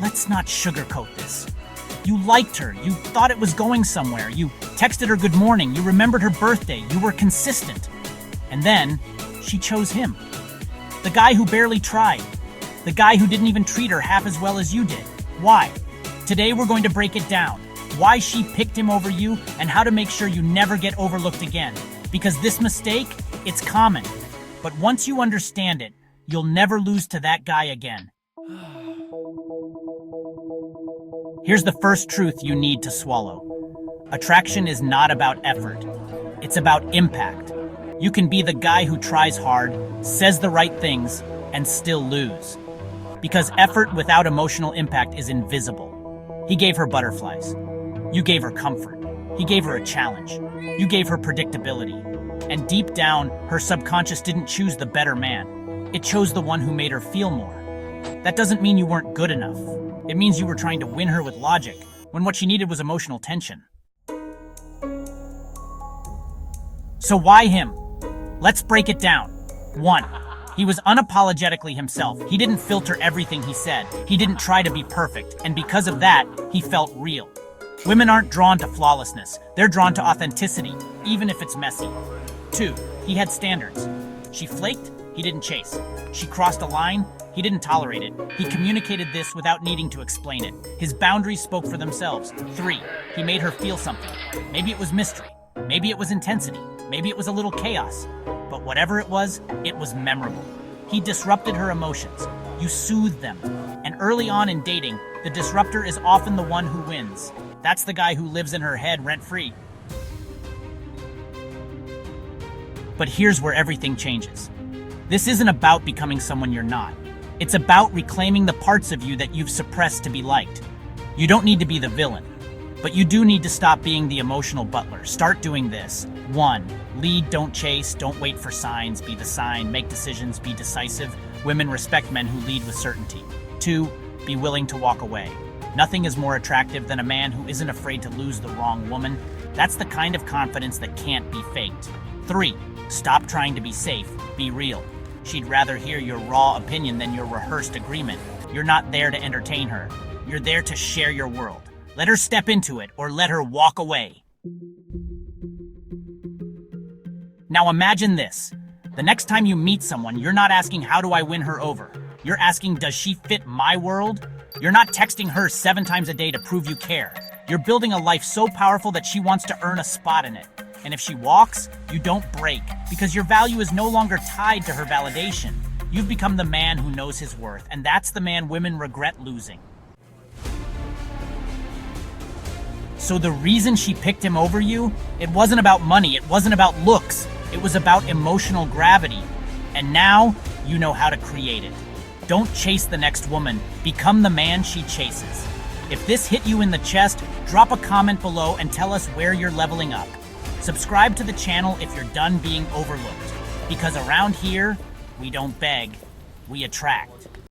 Let's not sugarcoat this. You liked her. You thought it was going somewhere. You texted her good morning. You remembered her birthday. You were consistent. And then she chose him. The guy who barely tried. The guy who didn't even treat her half as well as you did. Why? Today we're going to break it down. Why she picked him over you and how to make sure you never get overlooked again. Because this mistake, it's common. But once you understand it, you'll never lose to that guy again. Here's the first truth you need to swallow. Attraction is not about effort. It's about impact. You can be the guy who tries hard, says the right things, and still lose. Because effort without emotional impact is invisible. He gave her butterflies. You gave her comfort. He gave her a challenge. You gave her predictability. And deep down, her subconscious didn't choose the better man. It chose the one who made her feel more. That doesn't mean you weren't good enough. It means you were trying to win her with logic, when what she needed was emotional tension. So why him? Let's break it down. 1. He was unapologetically himself. He didn't filter everything he said. He didn't try to be perfect, and because of that, he felt real. Women aren't drawn to flawlessness. They're drawn to authenticity, even if it's messy. 2. He had standards. She flaked, he didn't chase. She crossed a line, he didn't tolerate it. He communicated this without needing to explain it. His boundaries spoke for themselves. 3. He made her feel something. Maybe it was mystery. Maybe it was intensity. Maybe it was a little chaos. But whatever it was memorable. He disrupted her emotions. You soothed them. And early on in dating, the disruptor is often the one who wins. That's the guy who lives in her head rent-free. But here's where everything changes. This isn't about becoming someone you're not. It's about reclaiming the parts of you that you've suppressed to be liked. You don't need to be the villain, but you do need to stop being the emotional butler. Start doing this. 1. Lead, don't chase, don't wait for signs, be the sign, make decisions, be decisive. Women respect men who lead with certainty. 2. Be willing to walk away. Nothing is more attractive than a man who isn't afraid to lose the wrong woman. That's the kind of confidence that can't be faked. 3. Stop trying to be safe, be real. She'd rather hear your raw opinion than your rehearsed agreement. You're not there to entertain her. You're there to share your world. Let her step into it or let her walk away. Now imagine this. The next time you meet someone, you're not asking, how do I win her over? You're asking, does she fit my world? You're not texting her 7 times a day to prove you care. You're building a life so powerful that she wants to earn a spot in it. And if she walks, you don't break, because your value is no longer tied to her validation. You've become the man who knows his worth, and that's the man women regret losing. So the reason she picked him over you, it wasn't about money, it wasn't about looks, it was about emotional gravity. And now, you know how to create it. Don't chase the next woman, become the man she chases. If this hit you in the chest, drop a comment below and tell us where you're leveling up. Subscribe to the channel if you're done being overlooked, because around here, we don't beg, we attract.